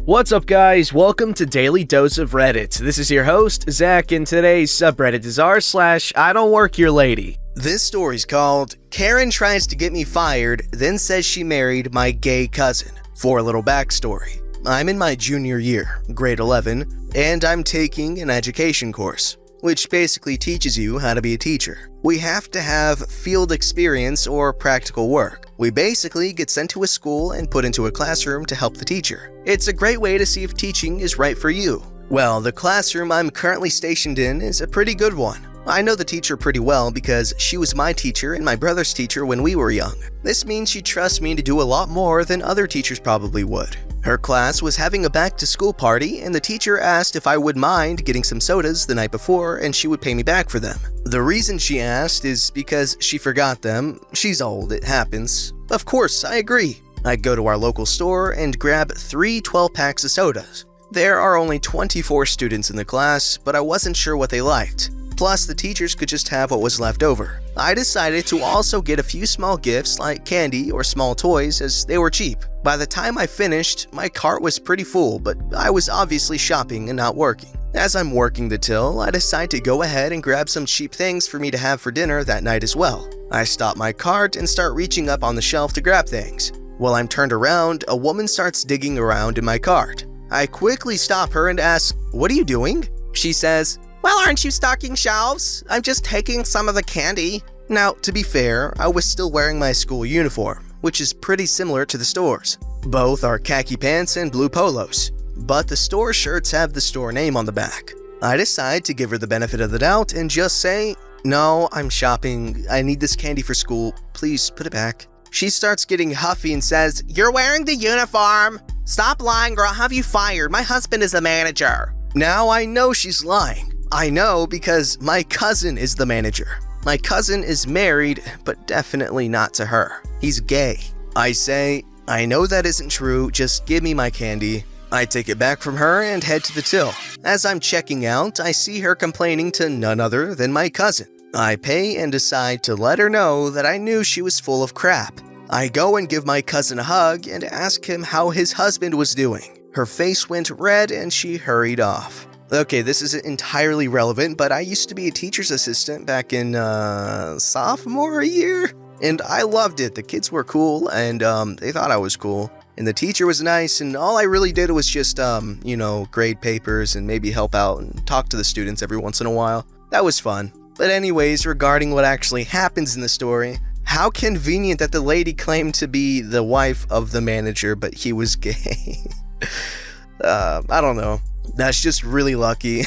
What's up, guys? Welcome to Daily Dose of Reddit. This is your host, Zach, and today's subreddit is r/IDontWorkHereLady. This story's called Karen Tries to Get Me Fired, Then Says She Married My Gay Cousin. For a little backstory, I'm in my junior year, grade 11, and I'm taking an education course, which basically teaches you how to be a teacher. We have to have field experience or practical work. We basically get sent to a school and put into a classroom to help the teacher. It's a great way to see if teaching is right for you. Well, the classroom I'm currently stationed in is a pretty good one. I know the teacher pretty well because she was my teacher and my brother's teacher when we were young. This means she trusts me to do a lot more than other teachers probably would. Her class was having a back-to-school party, and the teacher asked if I would mind getting some sodas the night before and she would pay me back for them. The reason she asked is because she forgot them. She's old, it happens. Of course, I agree. I go to our local store and grab 3 12-packs of sodas. There are only 24 students in the class, but I wasn't sure what they liked. Plus, the teachers could just have what was left over. I decided to also get a few small gifts like candy or small toys as they were cheap. By the time I finished, my cart was pretty full, but I was obviously shopping and not working. As I'm working the till, I decide to go ahead and grab some cheap things for me to have for dinner that night as well. I stop my cart and start reaching up on the shelf to grab things. While I'm turned around, a woman starts digging around in my cart. I quickly stop her and ask, "What are you doing?" She says, "Well, aren't you stocking shelves? I'm just taking some of the candy." Now, to be fair, I was still wearing my school uniform, which is pretty similar to the store's. Both are khaki pants and blue polos, but the store shirts have the store name on the back. I decide to give her the benefit of the doubt and just say, "No, I'm shopping. I need this candy for school. Please put it back." She starts getting huffy and says, "You're wearing the uniform. Stop lying or I'll have you fired. My husband is the manager." Now I know she's lying. I know because my cousin is the manager. My cousin is married, but definitely not to her. He's gay. I say, "I know that isn't true, just give me my candy." I take it back from her and head to the till. As I'm checking out, I see her complaining to none other than my cousin. I pay and decide to let her know that I knew she was full of crap. I go and give my cousin a hug and ask him how his husband was doing. Her face went red and she hurried off. Okay, this isn't entirely relevant, but I used to be a teacher's assistant back in sophomore year, and I loved it. The kids were cool, and they thought I was cool, and the teacher was nice, and all I really did was just, grade papers and maybe help out and talk to the students every once in a while. That was fun. But anyways, regarding what actually happens in the story, how convenient that the lady claimed to be the wife of the manager, but he was gay. I don't know. That's just really lucky.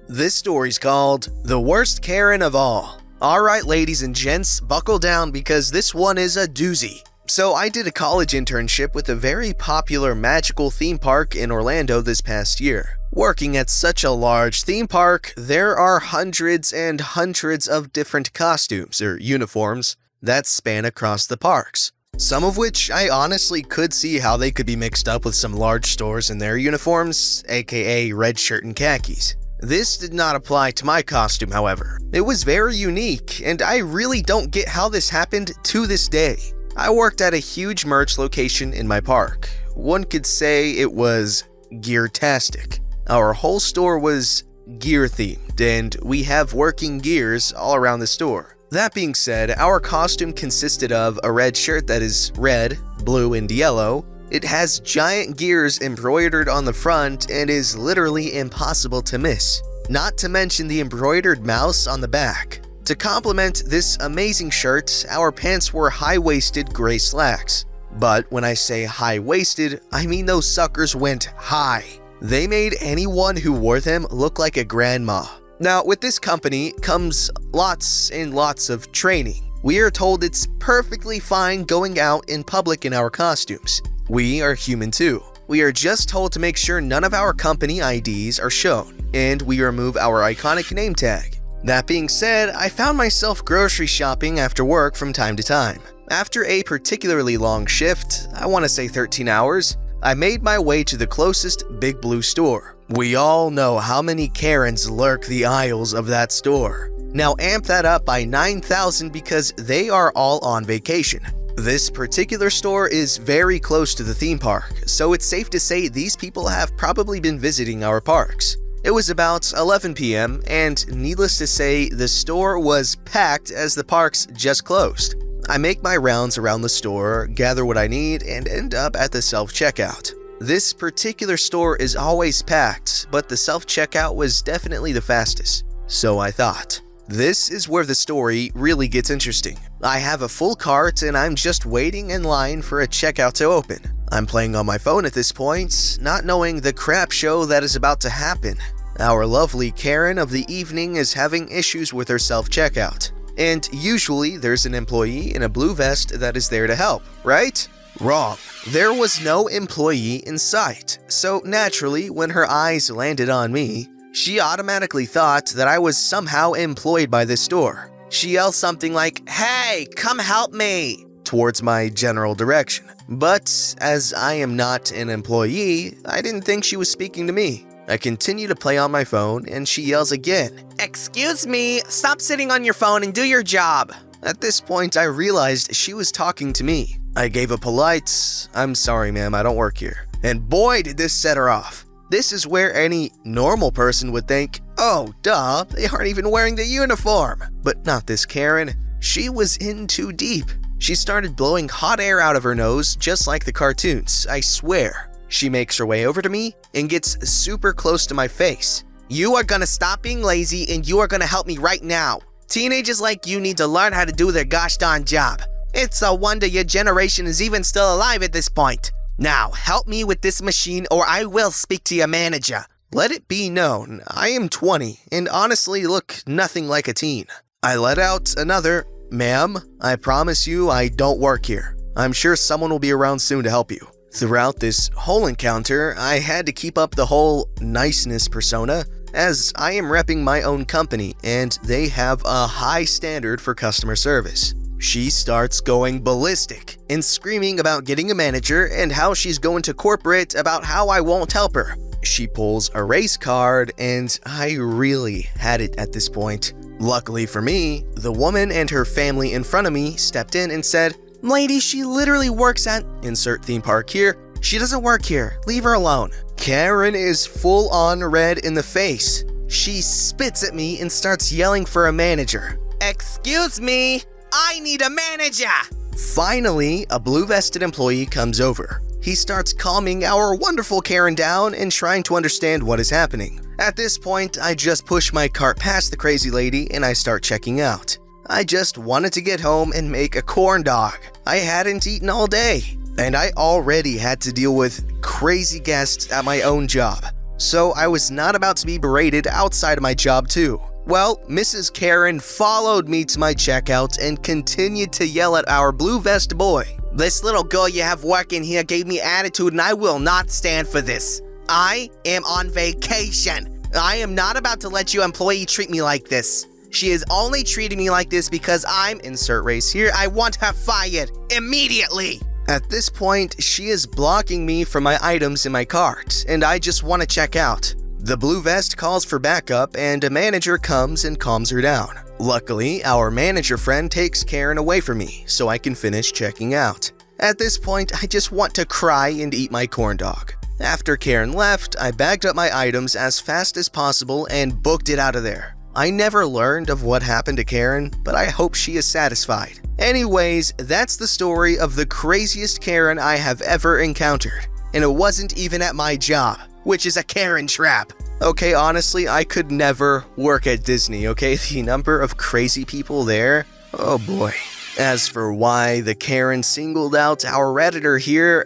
This story's called The Worst Karen of All. Alright, ladies and gents, buckle down because this one is a doozy. So I did a college internship with a very popular magical theme park in Orlando this past year. Working at such a large theme park, there are hundreds and hundreds of different costumes or uniforms that span across the parks. Some of which I honestly could see how they could be mixed up with some large stores in their uniforms, aka red shirt and khakis. This did not apply to my costume, however. It was very unique, and I really don't get how this happened to this day. I worked at a huge merch location in my park. One could say it was gear-tastic. Our whole store was gear-themed, and we have working gears all around the store. That being said, our costume consisted of a red shirt that is red, blue, and yellow. It has giant gears embroidered on the front and is literally impossible to miss. Not to mention the embroidered mouse on the back. To complement this amazing shirt, our pants were high-waisted gray slacks. But when I say high-waisted, I mean those suckers went high. They made anyone who wore them look like a grandma. Now, with this company comes lots and lots of training. We are told it's perfectly fine going out in public in our costumes. We are human too. We are just told to make sure none of our company IDs are shown, and we remove our iconic name tag. That being said, I found myself grocery shopping after work from time to time. After a particularly long shift, I want to say 13 hours, I made my way to the closest Big Blue store. We all know how many Karens lurk the aisles of that store. Now amp that up by 9,000 because they are all on vacation. This particular store is very close to the theme park, so it's safe to say these people have probably been visiting our parks. It was about 11 p.m., and needless to say, the store was packed as the parks just closed. I make my rounds around the store, gather what I need, and end up at the self-checkout. This particular store is always packed, but the self-checkout was definitely the fastest. So I thought. This is where the story really gets interesting. I have a full cart and I'm just waiting in line for a checkout to open. I'm playing on my phone at this point, not knowing the crap show that is about to happen. Our lovely Karen of the evening is having issues with her self-checkout. And usually there's an employee in a blue vest that is there to help, right? Wrong. There was no employee in sight. So naturally, when her eyes landed on me, she automatically thought that I was somehow employed by this store. She yelled something like, "Hey, come help me," towards my general direction. But as I am not an employee, I didn't think she was speaking to me. I continue to play on my phone and she yells again, "Excuse me, stop sitting on your phone and do your job." At this point, I realized she was talking to me. I gave a polite, "I'm sorry ma'am, I don't work here." And boy did this set her off. This is where any normal person would think, "Oh, duh, they aren't even wearing the uniform." But not this Karen. She was in too deep. She started blowing hot air out of her nose just like the cartoons, I swear. She makes her way over to me and gets super close to my face. "You are gonna stop being lazy and you are gonna help me right now. Teenagers like you need to learn how to do their gosh darn job. It's a wonder your generation is even still alive at this point. Now, help me with this machine or I will speak to your manager." Let it be known, I am 20 and honestly look nothing like a teen. I let out another, "Ma'am, I promise you I don't work here. I'm sure someone will be around soon to help you." Throughout this whole encounter, I had to keep up the whole niceness persona, as I am repping my own company and they have a high standard for customer service. She starts going ballistic and screaming about getting a manager and how she's going to corporate about how I won't help her. She pulls a race card and I really had it at this point. Luckily for me, the woman and her family in front of me stepped in and said, "Lady, she literally works at insert theme park here. She doesn't work here. Leave her alone." Karen is full on red in the face. She spits at me and starts yelling for a manager. "Excuse me, I need a manager." Finally, a blue-vested employee comes over. He starts calming our wonderful Karen down and trying to understand what is happening. At this point, I just push my cart past the crazy lady and I start checking out. I just wanted to get home and make a corn dog. I hadn't eaten all day, and I already had to deal with crazy guests at my own job. So I was not about to be berated outside of my job too. Well, Mrs. Karen followed me to my checkout and continued to yell at our blue vest boy. "This little girl you have working here gave me attitude and I will not stand for this. I am on vacation. I am not about to let you employee treat me like this. She is only treating me like this because I'm insert race here. I want her fired immediately." At this point, she is blocking me from my items in my cart, and I just want to check out. The blue vest calls for backup and a manager comes and calms her down. Luckily, our manager friend takes Karen away from me so I can finish checking out. At this point, I just want to cry and eat my corn dog. After Karen left, I bagged up my items as fast as possible and booked it out of there. I never learned of what happened to Karen, but I hope she is satisfied. Anyways, that's the story of the craziest Karen I have ever encountered. And it wasn't even at my job, which is a Karen trap. Okay, honestly, I could never work at Disney, okay? The number of crazy people there, oh boy. As for why the Karen singled out our Redditor here,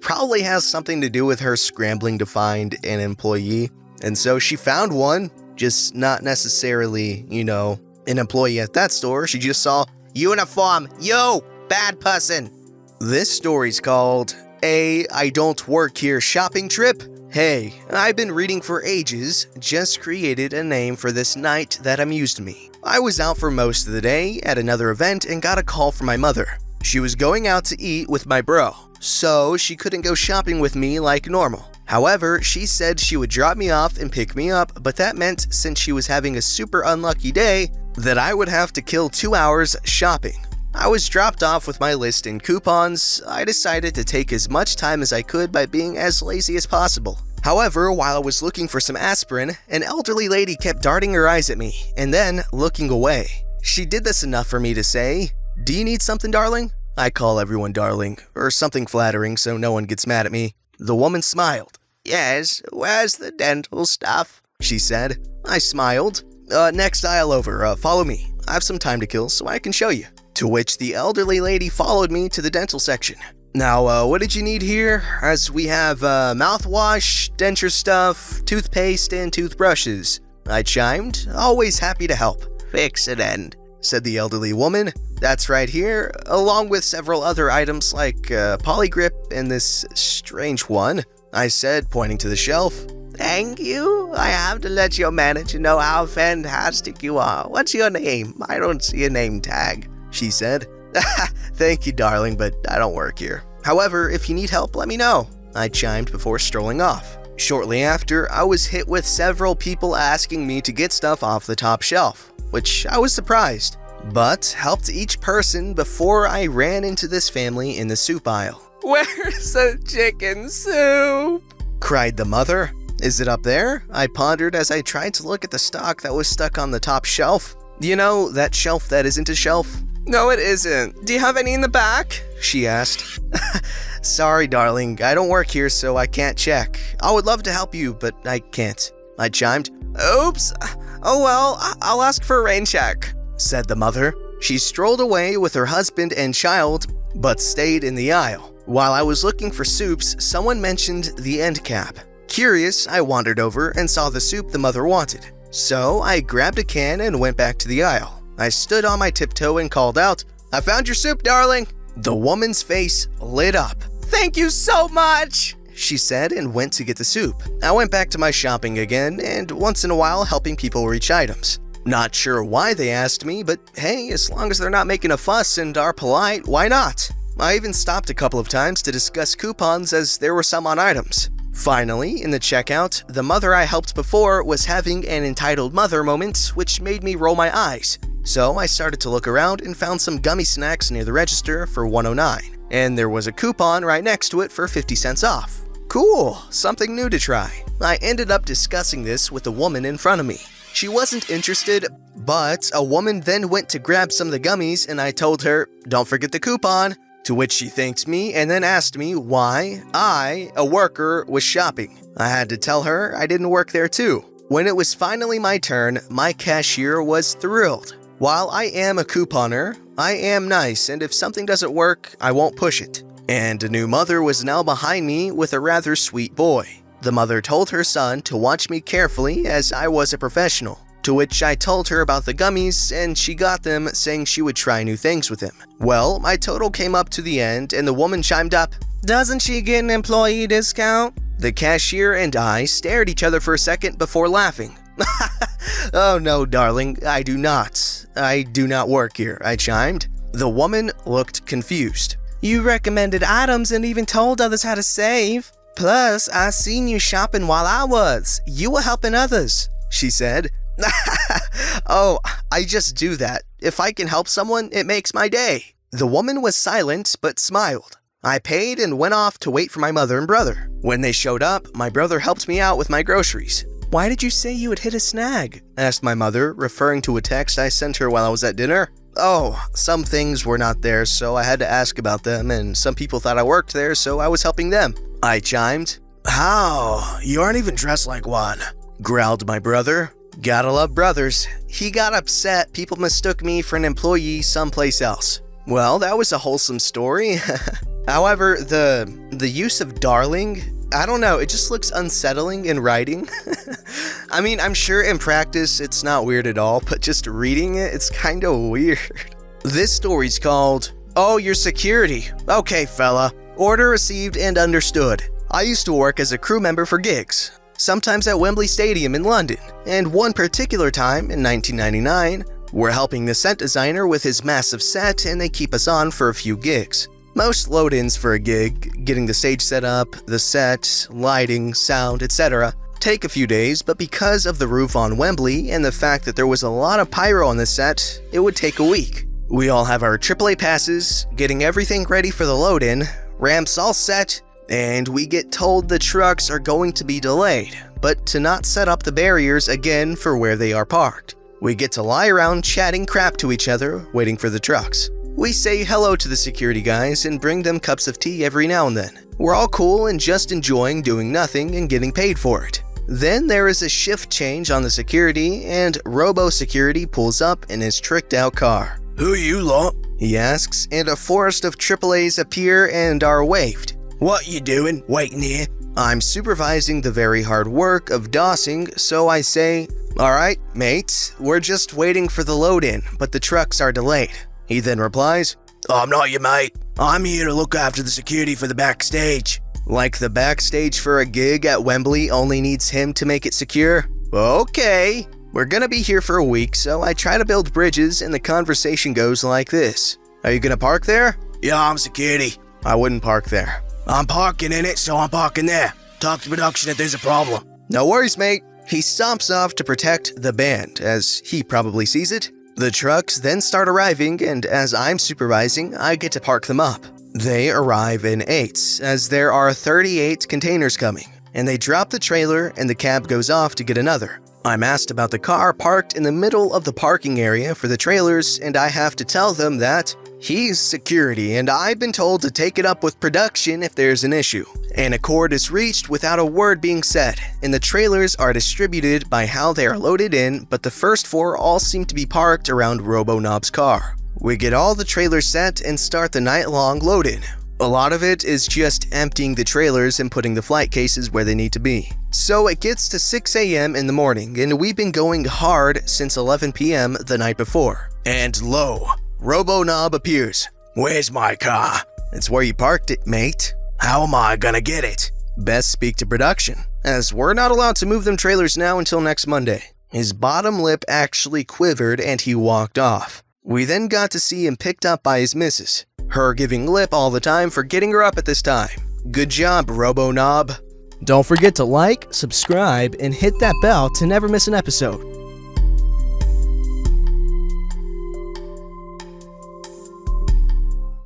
probably has something to do with her scrambling to find an employee. And so she found one, just not necessarily, an employee at that store. She just saw, "Uniform, you, bad person." This story's called I Don't Work Here Shopping Trip. Hey, I've been reading for ages, just created a name for this night that amused me. I was out for most of the day at another event and got a call from my mother. She was going out to eat with my bro, so she couldn't go shopping with me like normal. However, she said she would drop me off and pick me up, but that meant since she was having a super unlucky day, that I would have to kill 2 hours shopping. I was dropped off with my list and coupons. I decided to take as much time as I could by being as lazy as possible. However, while I was looking for some aspirin, an elderly lady kept darting her eyes at me and then looking away. She did this enough for me to say, "Do you need something, darling?" I call everyone darling, or something flattering so no one gets mad at me. The woman smiled. "Yes, where's the dental stuff?" she said. I smiled. Next aisle over, follow me. I have some time to kill so I can show you." To which the elderly lady followed me to the dental section. "Now, what did you need here? As we have mouthwash, denture stuff, toothpaste, and toothbrushes." I chimed, always happy to help. "Fix it, end," said the elderly woman. "That's right here, along with several other items like polygrip and this strange one," I said, pointing to the shelf. "Thank you. I have to let your manager know how fantastic you are. What's your name? I don't see a name tag," she said. "Thank you, darling, but I don't work here. However, if you need help, let me know," I chimed before strolling off. Shortly after, I was hit with several people asking me to get stuff off the top shelf, which I was surprised, but helped each person before I ran into this family in the soup aisle. "Where's the chicken soup?" cried the mother. "Is it up there?" I pondered as I tried to look at the stock that was stuck on the top shelf. "You know, that shelf that isn't a shelf?" "No, it isn't. Do you have any in the back?" she asked. "Sorry, darling. I don't work here, so I can't check. I would love to help you, but I can't," I chimed. "Oops. Oh well, I'll ask for a rain check," said the mother. She strolled away with her husband and child, but stayed in the aisle. While I was looking for soups, someone mentioned the end cap. Curious, I wandered over and saw the soup the mother wanted. So I grabbed a can and went back to the aisle. I stood on my tiptoe and called out, "I found your soup, darling." The woman's face lit up. "Thank you so much," she said, and went to get the soup. I went back to my shopping again, and once in a while helping people reach items. Not sure why they asked me, but hey, as long as they're not making a fuss and are polite, why not? I even stopped a couple of times to discuss coupons as there were some on items. Finally, in the checkout, the mother I helped before was having an entitled mother moment, which made me roll my eyes. So I started to look around and found some gummy snacks near the register for $1.09, and there was a coupon right next to it for 50 cents off. Cool, something new to try. I ended up discussing this with the woman in front of me. She wasn't interested, but a woman then went to grab some of the gummies and I told her, "Don't forget the coupon." To which she thanked me and then asked me why I, a worker, was shopping. I had to tell her I didn't work there too. When it was finally my turn, my cashier was thrilled. While I am a couponer, I am nice, and if something doesn't work, I won't push it. And a new mother was now behind me with a rather sweet boy. The mother told her son to watch me carefully as I was a professional. To which I told her about the gummies, and she got them, saying she would try new things with them. Well, my total came up to the end, and the woman chimed up, "Doesn't she get an employee discount?" The cashier and I stared at each other for a second before laughing. "Oh no, darling, I do not. I do not work here," I chimed. The woman looked confused. "You recommended items and even told others how to save. Plus, I seen you shopping while I was. You were helping others," she said. "Oh, I just do that. If I can help someone, it makes my day." The woman was silent but smiled. I paid and went off to wait for my mother and brother. When they showed up, my brother helped me out with my groceries. "Why did you say you had hit a snag?" asked my mother, referring to a text I sent her while I was at dinner. "Oh, some things were not there, so I had to ask about them, and some people thought I worked there, so I was helping them," I chimed. "How? You aren't even dressed like one," growled my brother. Gotta love brothers. He got upset people mistook me for an employee someplace else. Well, that was a wholesome story. However, the use of darling, I don't know, it just looks unsettling in writing. I mean, I'm sure in practice it's not weird at all, but just reading it, it's kinda weird. This story's called, "Oh, your security. Okay, fella. Order received and understood. I used to work as a crew member for gigs. Sometimes at Wembley Stadium in London, and one particular time in 1999, we're helping the set designer with his massive set and they keep us on for a few gigs. Most load-ins for a gig, getting the stage set up, the set, lighting, sound, etc., take a few days, but because of the roof on Wembley and the fact that there was a lot of pyro on the set, it would take a week. We all have our AAA passes, getting everything ready for the load-in, ramps all set, and we get told the trucks are going to be delayed, but to not set up the barriers again for where they are parked. We get to lie around chatting crap to each other, waiting for the trucks. We say hello to the security guys and bring them cups of tea every now and then. We're all cool and just enjoying doing nothing and getting paid for it. Then there is a shift change on the security, and Robo-Security pulls up in his tricked-out car. "Who are you lot?" he asks, and a forest of AAAs appear and are waved. "What you doing, waiting here?" I'm supervising the very hard work of dossing, so I say, "Alright, mates, we're just waiting for the load-in, but the trucks are delayed." He then replies, "I'm not your mate. I'm here to look after the security for the backstage." Like the backstage for a gig at Wembley only needs him to make it secure? Okay. We're gonna be here for a week, so I try to build bridges and the conversation goes like this. "Are you gonna park there?" "Yeah, I'm security." "I wouldn't park there." "I'm parking in it, so I'm parking there. Talk to production if there's a problem." "No worries, mate." He stomps off to protect the band, as he probably sees it. The trucks then start arriving, and as I'm supervising, I get to park them up. They arrive in 8s, as there are 38 containers coming, and they drop the trailer and the cab goes off to get another. I'm asked about the car parked in the middle of the parking area for the trailers, and I have to tell them that he's security and I've been told to take it up with production if there's an issue. An accord is reached without a word being said, and the trailers are distributed by how they are loaded in, but the first 4 all seem to be parked around Robo-Knob's car. We get all the trailers set and start the night-long load-in. A lot of it is just emptying the trailers and putting the flight cases where they need to be. So it gets to 6 a.m. in the morning, and we've been going hard since 11 p.m. the night before. And lo, Robo-Knob appears. "Where's my car?" "It's where you parked it, mate." "How am I gonna get it?" "Best speak to production, as we're not allowed to move them trailers now until next Monday." His bottom lip actually quivered and he walked off. We then got to see him picked up by his missus, her giving lip all the time for getting her up at this time. Good job, Robo-Knob. Don't forget to like, subscribe, and hit that bell to never miss an episode.